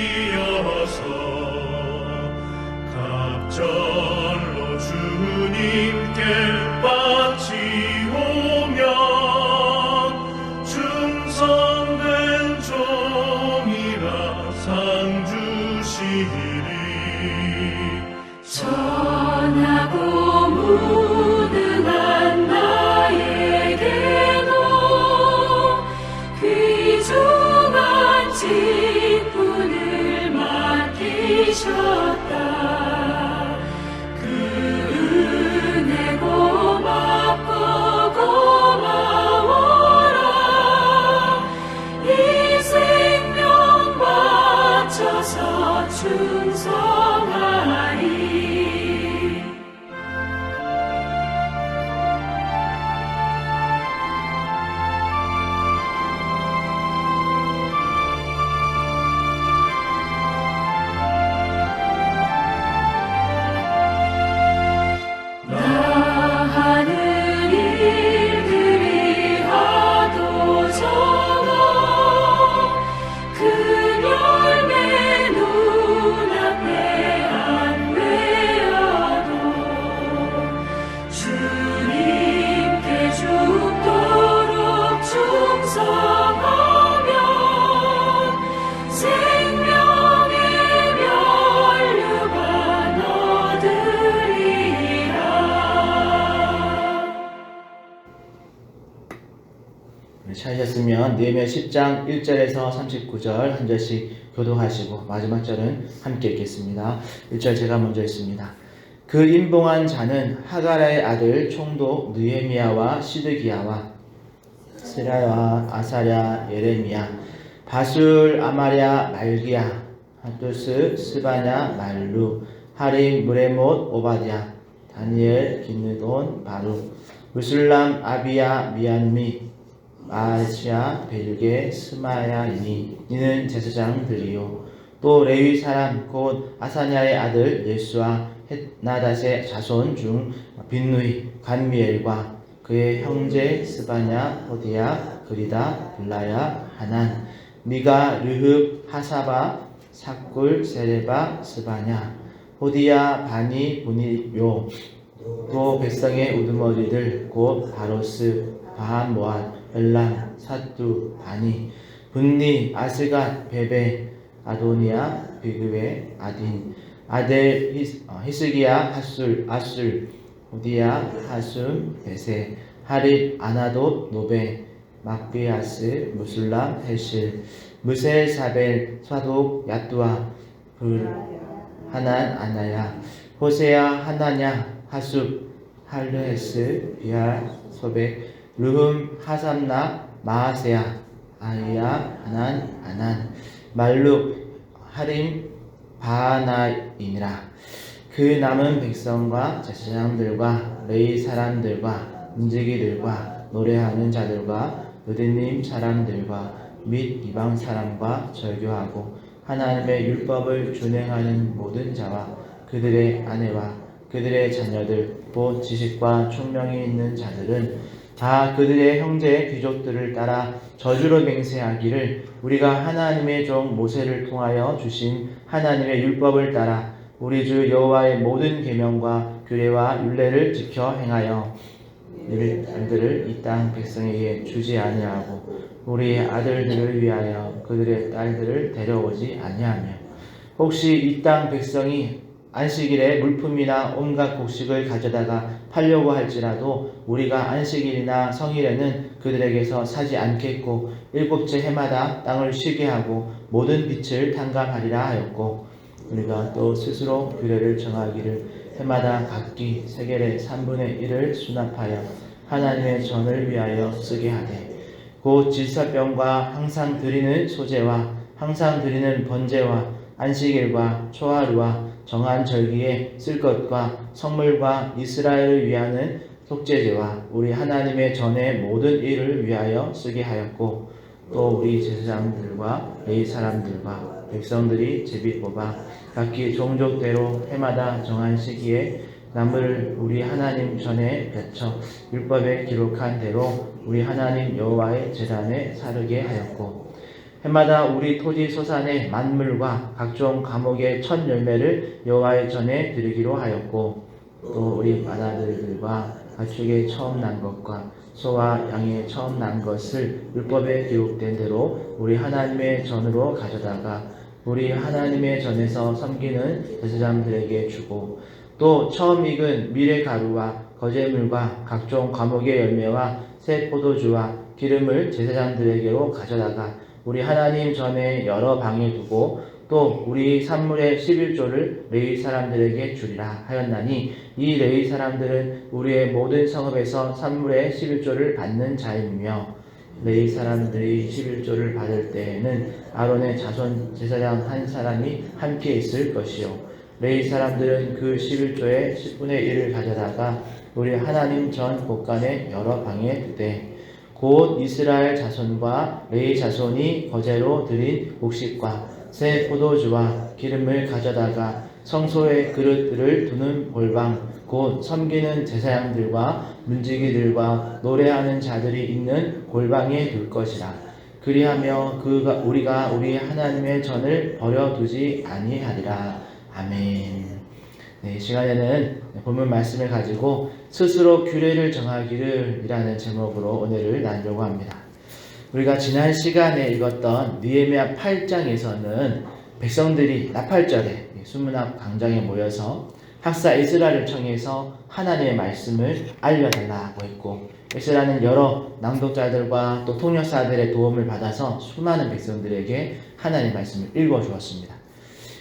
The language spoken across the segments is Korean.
이어서 갑절로 주님께 바치오면 충성된 종이라 상 주시리니 선하고 무능한 나에게도 귀중한 직분을 맡기셨다. 그 은혜 고맙고 고마워라. 이 생명 바쳐서 충성하리. 찾으셨으면 느헤미야 10장 1절에서 39절 한 절씩 교독하시고 마지막 절은 함께 읽겠습니다. 1절 제가 먼저 읽습니다. 그 임봉한 자는 하가라의 아들 총독 느헤미야와 시드기야와 스라야 아사랴 예레미야 바술 아마랴 말기야 하투스 스바냐 말루 하림 무레못 오바디야 다니엘 기느돈 바룩 무술람 아비야 미안미 마시아 베르게 스마야이니 이는 제사장들이요 또 레위 사람 곧 아사냐의 아들 예수와 헷나닷의 자손 중 빈누이 간미엘과 그의 형제 스바냐 호디야 그리다 블라야 하난 미가 르흡 하사바 사꿀 세레바 스바냐 호디야 바니 분이요 또 백성의 우두머리들 곧 바로스 바한 모앗 엘람 사뚜 바니 분니 아스갓 베베 아도니아 비그웨 아딘 아델 히스기야 아술 호디야 하순 베세 하립 아나돗 노베 막비아스 무술람 헬실 무셀 사벨 사독 야뚜아 불 하난 아나야 호세야 하나냐 하숲 할르헤스 비알 소백 르흠 하삼나 마하세야 아이야 하난 아난 말룩 하림 바하나이니라. 그 남은 백성과 제사장들과 레위 사람들과 문지기들과 노래하는 자들과 느드님 사람들과 및 이방 사람과 절교하고 하나님의 율법을 준행하는 모든 자와 그들의 아내와 그들의 자녀들 곧 지식과 총명이 있는 자들은 다 그들의 형제 귀족들을 따라 저주로 맹세하기를 우리가 하나님의 종 모세를 통하여 주신 하나님의 율법을 따라 우리 주 여호와의 모든 계명과 규례와 율례를 지켜 행하여 이들을 이 땅 백성에게 주지 아니하고 우리 아들들을 위하여 그들의 딸들을 데려오지 아니하며 혹시 이 땅 백성이 안식일에 물품이나 온갖 곡식을 가져다가 팔려고 할지라도 우리가 안식일이나 성일에는 그들에게서 사지 않겠고 일곱째 해마다 땅을 쉬게 하고 모든 빛을 탕감하리라 하였고 우리가 또 스스로 규례를 정하기를 해마다 각기 세겔의 3분의 1을 수납하여 하나님의 전을 위하여 쓰게 하되 곧 질사병과 항상 드리는 소제와 항상 드리는 번제와 안식일과 초하루와 정한 절기에 쓸 것과 성물과 이스라엘을 위하는 속죄제와 우리 하나님의 전의 모든 일을 위하여 쓰게 하였고 또 우리 제사장들과 레위 사람들과 백성들이 제비 뽑아 각기 종족대로 해마다 정한 시기에 남을 우리 하나님 전에 바쳐 율법에 기록한 대로 우리 하나님 여호와의 제단에 사르게 하였고 해마다 우리 토지 소산의 만물과 각종 과목의 첫 열매를 여호와의 전에 드리기로 하였고 또 우리 맏아들들과 가축의 처음 난 것과 소와 양의 처음 난 것을 율법에 기록된 대로 우리 하나님의 전으로 가져다가 우리 하나님의 전에서 섬기는 제사장들에게 주고 또 처음 익은 밀의 가루와 거제물과 각종 과목의 열매와 새 포도주와 기름을 제사장들에게로 가져다가 우리 하나님 전에 여러 방에 두고 또 우리 산물의 11조를 레위 사람들에게 주리라 하였나니 이 레위 사람들은 우리의 모든 성읍에서 산물의 11조를 받는 자이며 레위 사람들이 11조를 받을 때에는 아론의 자손 제사장 한 사람이 함께 있을 것이요 레위 사람들은 그 11조의 10분의 1을 가져다가 우리 하나님 전 곳간의 여러 방에 두되 곧 이스라엘 자손과 레위 자손이 거제로 드린 곡식과 새 포도주와 기름을 가져다가 성소의 그릇들을 두는 골방 곧 섬기는 제사장들과 문지기들과 노래하는 자들이 있는 골방에 둘 것이라. 그리하며 우리가 우리 하나님의 전을 버려두지 아니하리라. 아멘. 네, 이 시간에는 본문 말씀을 가지고 스스로 규례를 정하기를 이라는 제목으로 오늘을 나누려고 합니다. 우리가 지난 시간에 읽었던 느헤미야 8장에서는 백성들이 나팔절에 수문앞 광장에 모여서 학사 에스라를 청해서 하나님의 말씀을 알려달라고 했고 에스라는 여러 낭독자들과 또 통역사들의 도움을 받아서 수많은 백성들에게 하나님의 말씀을 읽어주었습니다.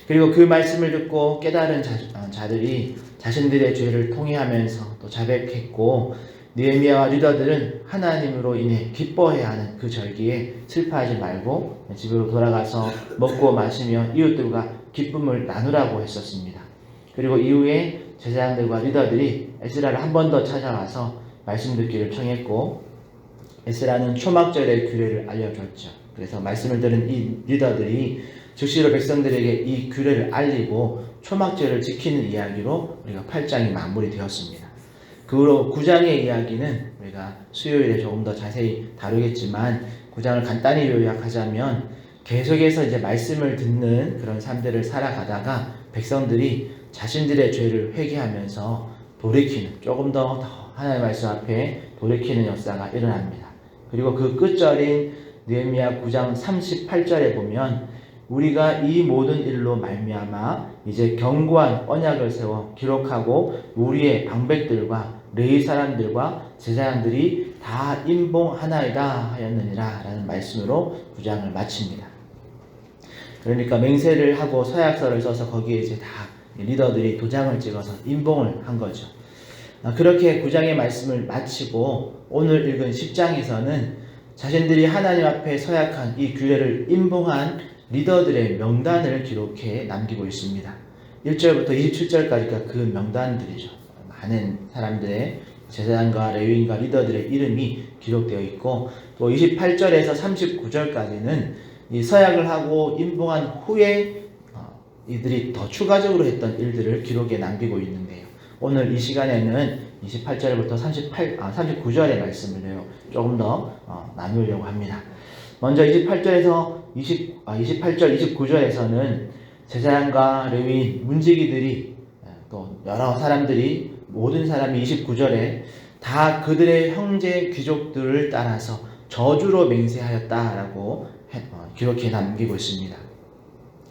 그리고 그 말씀을 듣고 깨달은 자들이 자신들의 죄를 통회하면서 또 자백했고 느헤미야와 리더들은 하나님으로 인해 기뻐해야 하는 그 절기에 슬퍼하지 말고 집으로 돌아가서 먹고 마시며 이웃들과 기쁨을 나누라고 했었습니다. 그리고 이후에 제사장들과 리더들이 에스라를 한 번 더 찾아와서 말씀 듣기를 청했고 에스라는 초막절의 규례를 알려줬죠. 그래서 말씀을 들은 이 리더들이 즉시로 백성들에게 이 규례를 알리고 초막절을 지키는 이야기로 우리가 8장이 마무리되었습니다. 그 후로 9장의 이야기는 우리가 수요일에 조금 더 자세히 다루겠지만 9장을 간단히 요약하자면 계속해서 이제 말씀을 듣는 그런 삶들을 살아가다가 백성들이 자신들의 죄를 회개하면서 돌이키는 조금 더 하나님의 말씀 앞에 돌이키는 역사가 일어납니다. 그리고 그 끝절인 느헤미야 9장 38절에 보면 우리가 이 모든 일로 말미암아 이제 견고한 언약을 세워 기록하고 우리의 방백들과 레위 사람들과 제사장들이 다 임봉하나이다 하였느니라 라는 말씀으로 9장을 마칩니다. 그러니까 맹세를 하고 서약서를 써서 거기에 이제 다 리더들이 도장을 찍어서 임봉을 한 거죠. 그렇게 9장의 말씀을 마치고 오늘 읽은 10장에서는 자신들이 하나님 앞에 서약한 이 규례를 임봉한 리더들의 명단을 기록해 남기고 있습니다. 1절부터 27절까지가 그 명단들이죠. 많은 사람들의 제사장과 레위인과 리더들의 이름이 기록되어 있고 또 28절에서 39절까지는 이 서약을 하고 임봉한 후에 이들이 더 추가적으로 했던 일들을 기록에 남기고 있는데요. 오늘 이 시간에는 28절부터 39절의 말씀을 조금 더 나누려고 합니다. 먼저 28절, 29절에서는 제사장과 레위인, 문지기들이 또 여러 사람들이 모든 사람이 29절에 다 그들의 형제 귀족들을 따라서 저주로 맹세하였다라고 기록해 남기고 있습니다.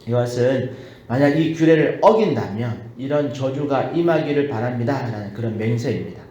이것은 만약 이 규례를 어긴다면 이런 저주가 임하기를 바랍니다 라는 그런 맹세입니다.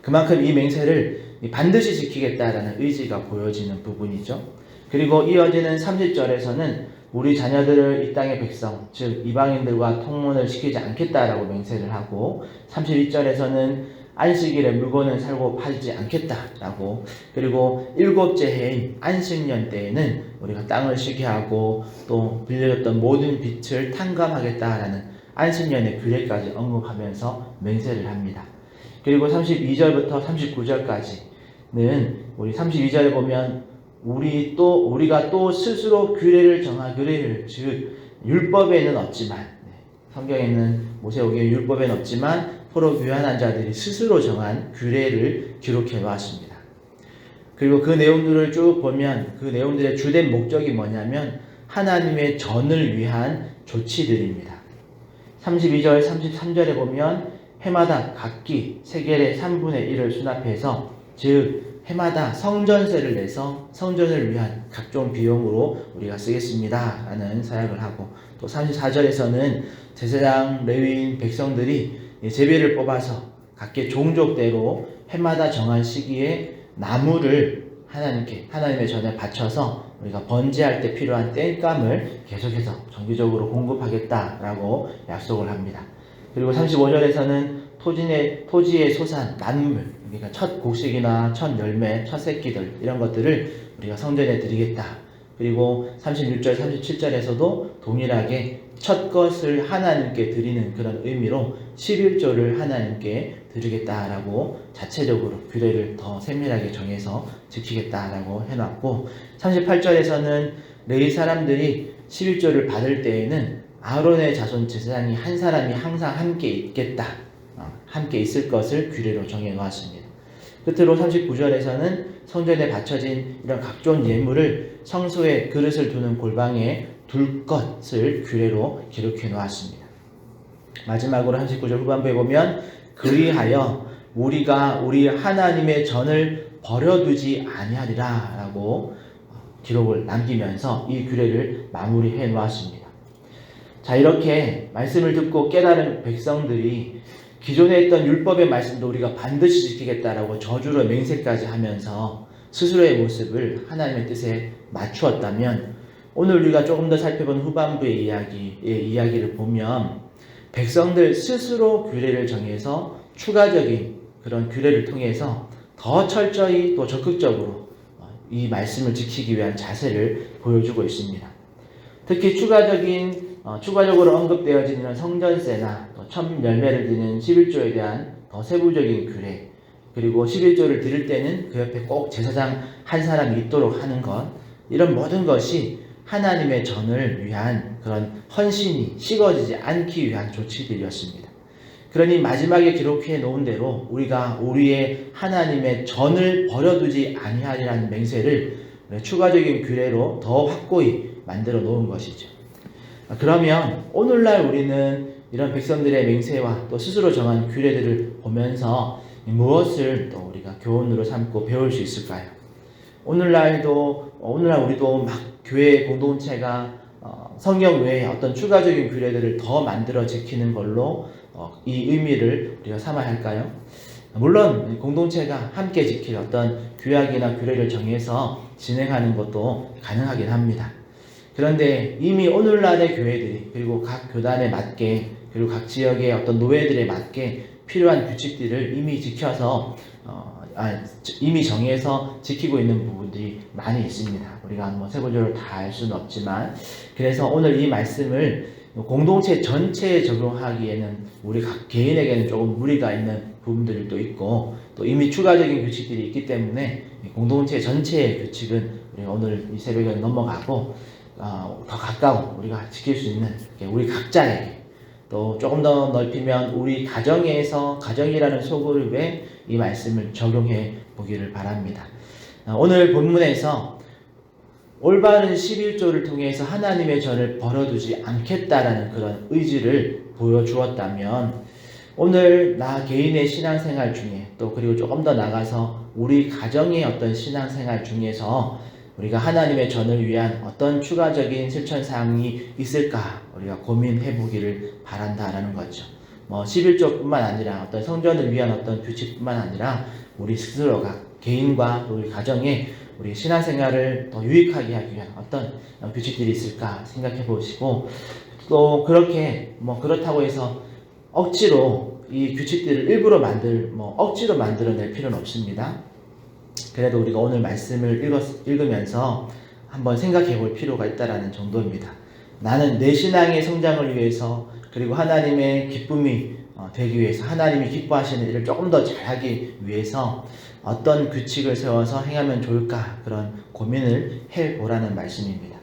그만큼 이 맹세를 반드시 지키겠다라는 의지가 보여지는 부분이죠. 그리고 이어지는 30절에서는 우리 자녀들을 이 땅의 백성, 즉 이방인들과 통문을 시키지 않겠다라고 맹세를 하고 32절에서는 안식일에 물건을 살고 팔지 않겠다라고, 그리고 7째 해인 안식년 때에는 우리가 땅을 쉬게 하고 또 빌려줬던 모든 빚을 탕감하겠다라는 안식년의 규례까지 언급하면서 맹세를 합니다. 그리고 32절부터 39절까지는 우리 32절에 보면 우리가 또 스스로 규례를 즉 율법에는 없지만, 성경에는 모세오경의 율법에는 없지만 포로 귀환한 자들이 스스로 정한 규례를 기록해 놓았습니다. 그리고 그 내용들을 쭉 보면 그 내용들의 주된 목적이 뭐냐면 하나님의 전을 위한 조치들입니다. 32절, 33절에 보면 해마다 각기 세겔의 3분의 1을 수납해서, 즉 해마다 성전세를 내서 성전을 위한 각종 비용으로 우리가 쓰겠습니다 라는 사약을 하고, 또 34절에서는 제사장, 레위인, 백성들이 제비를 뽑아서 각기 종족대로 해마다 정한 시기에 나무를 하나님의 전에 바쳐서 우리가 번제할 때 필요한 땔감을 계속해서 정기적으로 공급하겠다라고 약속을 합니다. 그리고 35절에서는 토지의 소산, 만물, 그러니까 첫 곡식이나 첫 열매, 첫 새끼들 이런 것들을 우리가 성전에 드리겠다. 그리고 36절, 37절에서도 동일하게 첫 것을 하나님께 드리는 그런 의미로 11조를 하나님께 드리겠다라고 자체적으로 규례를 더 세밀하게 정해서 지키겠다라고 해놨고, 38절에서는 레위 사람들이 11조를 받을 때에는 아론의 자손 제사장이 한 사람이 항상 함께 있겠다, 함께 있을 것을 규례로 정해 놓았습니다. 끝으로 39절에서는 성전에 바쳐진 이런 각종 예물을 성소에 그릇을 두는 골방에 둘 것을 규례로 기록해 놓았습니다. 마지막으로 39절 후반부에 보면 그리하여 우리가 우리 하나님의 전을 버려두지 아니하리라 라고 기록을 남기면서 이 규례를 마무리해 놓았습니다. 자, 이렇게 말씀을 듣고 깨달은 백성들이 기존에 있던 율법의 말씀도 우리가 반드시 지키겠다라고 저주로 맹세까지 하면서 스스로의 모습을 하나님의 뜻에 맞추었다면, 오늘 우리가 조금 더 살펴본 후반부의 이야기를 보면 백성들 스스로 규례를 정해서 추가적인 그런 규례를 통해서 더 철저히 또 적극적으로 이 말씀을 지키기 위한 자세를 보여주고 있습니다. 특히 추가적으로 언급되어진 이런 성전세나 첫 열매를 드리는 11조에 대한 더 세부적인 규례, 그리고 11조를 드릴 때는 그 옆에 꼭 제사장 한 사람이 있도록 하는 것, 이런 모든 것이 하나님의 전을 위한 그런 헌신이 식어지지 않기 위한 조치들이었습니다. 그러니 마지막에 기록해 놓은 대로 우리가 우리의 하나님의 전을 버려두지 아니하리라는 맹세를 추가적인 규례로 더 확고히 만들어 놓은 것이죠. 그러면 오늘날 우리는 이런 백성들의 맹세와 또 스스로 정한 규례들을 보면서 무엇을 또 우리가 교훈으로 삼고 배울 수 있을까요? 오늘날 우리도 막 교회 공동체가 성경 외에 어떤 추가적인 규례들을 더 만들어 지키는 걸로 이 의미를 우리가 삼아야 할까요? 물론 공동체가 함께 지킬 어떤 규약이나 규례를 정해서 진행하는 것도 가능하긴 합니다. 그런데 이미 오늘날의 교회들이, 그리고 각 교단에 맞게, 그리고 각 지역의 어떤 노예들에 맞게 필요한 규칙들을 이미 지켜서 이미 정해서 지키고 있는 부분들이 많이 있습니다. 우리가 세부적으로 다 알 수는 없지만, 그래서 오늘 이 말씀을 공동체 전체에 적용하기에는 우리 각 개인에게는 조금 무리가 있는 부분들이 또 있고, 또 이미 추가적인 규칙들이 있기 때문에 공동체 전체의 규칙은 우리가 오늘 이 새벽에 넘어가고 더 가까운 우리가 지킬 수 있는 우리 각자에게, 또 조금 더 넓히면 우리 가정이라는 소그룹에 이 말씀을 적용해 보기를 바랍니다. 오늘 본문에서 올바른 11조를 통해서 하나님의 전을 버려두지 않겠다라는 그런 의지를 보여주었다면, 오늘 나 개인의 신앙생활 중에, 또 그리고 조금 더 나가서 우리 가정의 어떤 신앙생활 중에서 우리가 하나님의 전을 위한 어떤 추가적인 실천사항이 있을까 우리가 고민해 보기를 바란다라는 거죠. 11조뿐만 아니라 어떤 성전을 위한 어떤 규칙뿐만 아니라 우리 스스로가 개인과 우리 가정에 우리 신앙생활을 더 유익하게 하기 위한 어떤 규칙들이 있을까 생각해 보시고, 또 그렇게 그렇다고 해서 억지로 이 규칙들을 일부러 억지로 만들어낼 필요는 없습니다. 그래도 우리가 오늘 말씀을 읽으면서 한번 생각해 볼 필요가 있다라는 정도입니다. 나는 내 신앙의 성장을 위해서, 그리고 하나님의 기쁨이 되기 위해서, 하나님이 기뻐하시는 일을 조금 더 잘하기 위해서 어떤 규칙을 세워서 행하면 좋을까, 그런 고민을 해보라는 말씀입니다.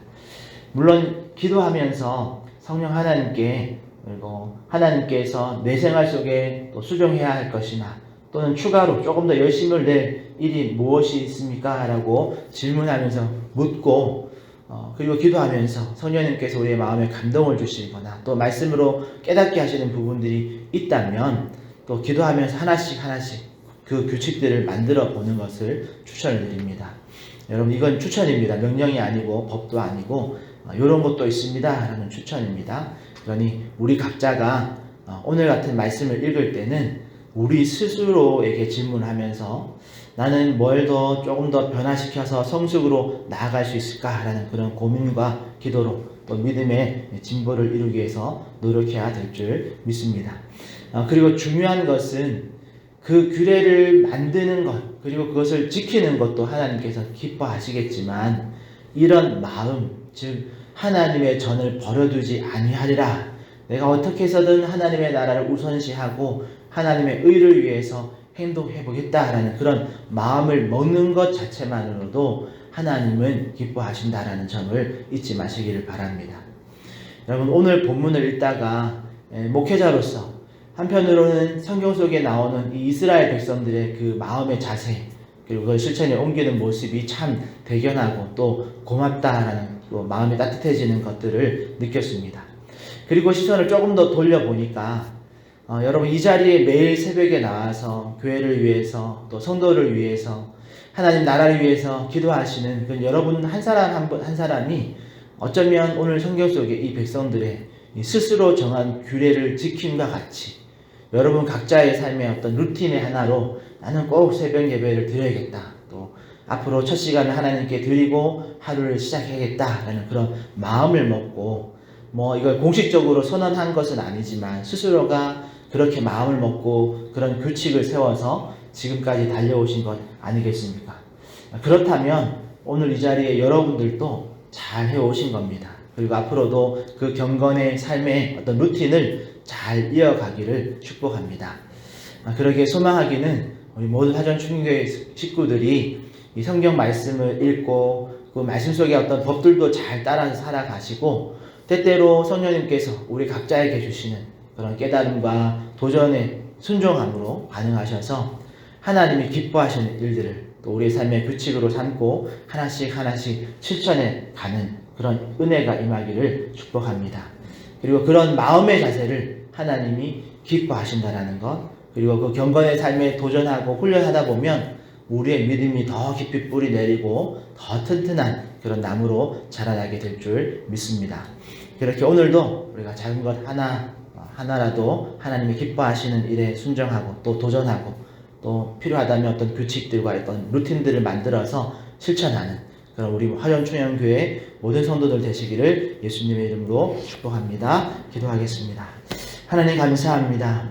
물론 기도하면서 성령 하나님께, 그리고 하나님께서 내 생활 속에 또 수정해야 할 것이나 또는 추가로 조금 더 열심을 낼 일이 무엇이 있습니까? 라고 질문하면서 묻고 그리고 기도하면서 성령님께서 우리의 마음에 감동을 주시거나 또 말씀으로 깨닫게 하시는 부분들이 있다면 또 기도하면서 하나씩 그 규칙들을 만들어 보는 것을 추천을 드립니다. 여러분, 이건 추천입니다. 명령이 아니고 법도 아니고 이런 것도 있습니다 라는 추천입니다. 그러니 우리 각자가 오늘 같은 말씀을 읽을 때는 우리 스스로에게 질문하면서 나는 뭘 더 조금 더 변화시켜서 성숙으로 나아갈 수 있을까라는 그런 고민과 기도로 또 믿음의 진보를 이루기 위해서 노력해야 될 줄 믿습니다. 그리고 중요한 것은 그 규례를 만드는 것 그리고 그것을 지키는 것도 하나님께서 기뻐하시겠지만 이런 마음, 즉 하나님의 전을 버려두지 아니하리라, 내가 어떻게 해서든 하나님의 나라를 우선시하고 하나님의 의를 위해서 행동해 보겠다라는 그런 마음을 먹는 것 자체만으로도 하나님은 기뻐하신다라는 점을 잊지 마시기를 바랍니다. 여러분, 오늘 본문을 읽다가 목회자로서 한편으로는 성경 속에 나오는 이 이스라엘 백성들의 그 마음의 자세 그리고 그걸 실천에 옮기는 모습이 참 대견하고 또 고맙다라는 또 마음이 따뜻해지는 것들을 느꼈습니다. 그리고 시선을 조금 더 돌려보니까 여러분, 이 자리에 매일 새벽에 나와서 교회를 위해서 또 성도를 위해서 하나님 나라를 위해서 기도하시는 그 여러분 한 사람 한 사람이 어쩌면 오늘 성경 속에 이 백성들의 스스로 정한 규례를 지킴과 같이 여러분 각자의 삶의 어떤 루틴의 하나로 나는 꼭 새벽 예배를 드려야겠다, 또 앞으로 첫 시간을 하나님께 드리고 하루를 시작해야겠다라는 그런 마음을 먹고 이걸 공식적으로 선언한 것은 아니지만 스스로가 그렇게 마음을 먹고 그런 규칙을 세워서 지금까지 달려오신 것 아니겠습니까? 그렇다면 오늘 이 자리에 여러분들도 잘 해오신 겁니다. 그리고 앞으로도 그 경건의 삶의 어떤 루틴을 잘 이어가기를 축복합니다. 그러기에 소망하기는 우리 모든 사전 충교회 식구들이 이 성경 말씀을 읽고 그 말씀 속의 어떤 법들도 잘 따라서 살아가시고 때때로 성령님께서 우리 각자에게 주시는 그런 깨달음과 도전의 순종함으로 반응하셔서 하나님이 기뻐하시는 일들을 또 우리의 삶의 규칙으로 삼고 하나씩 실천해 가는 그런 은혜가 임하기를 축복합니다. 그리고 그런 마음의 자세를 하나님이 기뻐하신다라는 것, 그리고 그 경건의 삶에 도전하고 훈련하다 보면 우리의 믿음이 더 깊이 뿌리 내리고 더 튼튼한 그런 나무로 자라나게 될 줄 믿습니다. 그렇게 오늘도 우리가 작은 것 하나라도 하나님이 기뻐하시는 일에 순종하고 또 도전하고 또 필요하다면 어떤 규칙들과 어떤 루틴들을 만들어서 실천하는 그런 우리 화전충영교회 모든 성도들 되시기를 예수님의 이름으로 축복합니다. 기도하겠습니다. 하나님 감사합니다.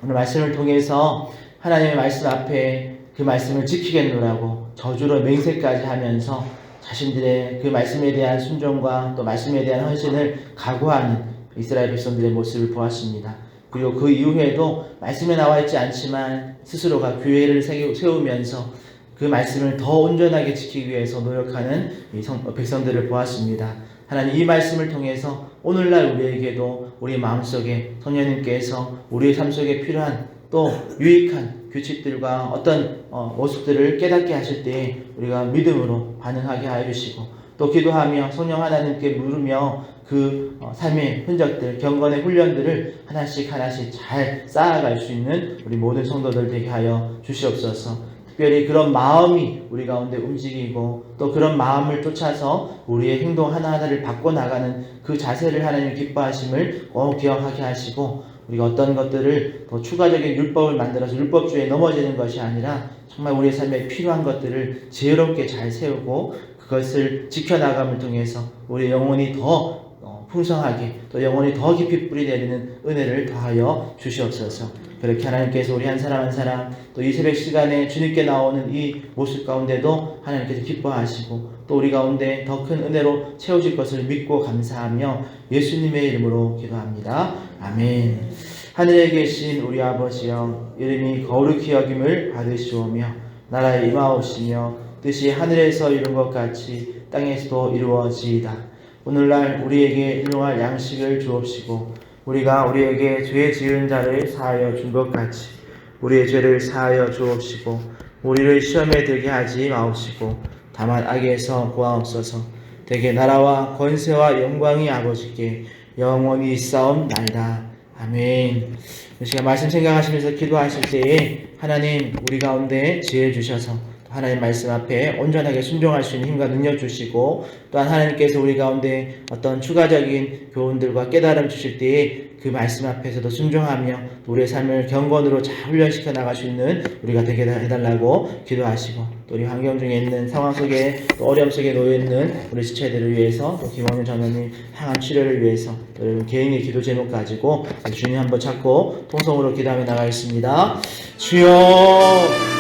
오늘 말씀을 통해서 하나님의 말씀 앞에 그 말씀을 지키겠노라고 저주로 맹세까지 하면서 자신들의 그 말씀에 대한 순종과 또 말씀에 대한 헌신을 각오하는 이스라엘 백성들의 모습을 보았습니다. 그리고 그 이후에도 말씀에 나와 있지 않지만 스스로가 교회를 세우면서 그 말씀을 더 온전하게 지키기 위해서 노력하는 이 백성들을 보았습니다. 하나님, 이 말씀을 통해서 오늘날 우리에게도 우리 마음속에 성령님께서 우리의 삶 속에 필요한 또 유익한 규칙들과 어떤 모습들을 깨닫게 하실 때 우리가 믿음으로 반응하게 하여 주시고 또 기도하며 성령 하나님께 물으며 그 삶의 흔적들, 경건의 훈련들을 하나씩 잘 쌓아갈 수 있는 우리 모든 성도들 되게 하여 주시옵소서. 특별히 그런 마음이 우리 가운데 움직이고 또 그런 마음을 쫓아서 우리의 행동 하나하나를 바꿔나가는 그 자세를 하나님 기뻐하심을 꼭 기억하게 하시고 우리가 어떤 것들을 더 추가적인 율법을 만들어서 율법주의에 넘어지는 것이 아니라 정말 우리의 삶에 필요한 것들을 지혜롭게 잘 세우고 그것을 지켜나감을 통해서 우리의 영혼이 더 풍성하게 또 영혼이 더 깊이 뿌리내리는 은혜를 더하여 주시옵소서. 그렇게 하나님께서 우리 한 사람 한 사람 또 이 새벽 시간에 주님께 나오는 이 모습 가운데도 하나님께서 기뻐하시고 또 우리 가운데 더 큰 은혜로 채우실 것을 믿고 감사하며 예수님의 이름으로 기도합니다. 아멘. 하늘에 계신 우리 아버지여, 이름이 거룩히 여김을 받으시오며 나라에 임하옵시며 뜻이 하늘에서 이룬 것 같이 땅에서도 이루어지이다. 오늘날 우리에게 일용할 양식을 주옵시고 우리가 우리에게 죄 지은 자를 사하여 준 것 같이 우리의 죄를 사하여 주옵시고 우리를 시험에 들게 하지 마옵시고 다만 악에서 구하옵소서. 대개 나라와 권세와 영광이 아버지께 영원히 있사옵나이다. 아멘. 이 시간 말씀 생각하시면서 기도하실 때에 하나님 우리 가운데 지혜 주셔서 하나님 말씀 앞에 온전하게 순종할 수 있는 힘과 능력 주시고, 또한 하나님께서 우리 가운데 어떤 추가적인 교훈들과 깨달음 주실 때에 그 말씀 앞에서도 순종하며 우리의 삶을 경건으로 잘 훈련시켜 나갈 수 있는 우리가 되게 해달라고 기도하시고, 또 우리 환경 중에 있는 상황 속에 또 어려움 속에 놓여 있는 우리 지체들을 위해서, 또 김원윤 전원님 항암 치료를 위해서 여러분 개인의 기도 제목 가지고 주님 한번 찾고 통성으로 기도하며 나가겠습니다. 주여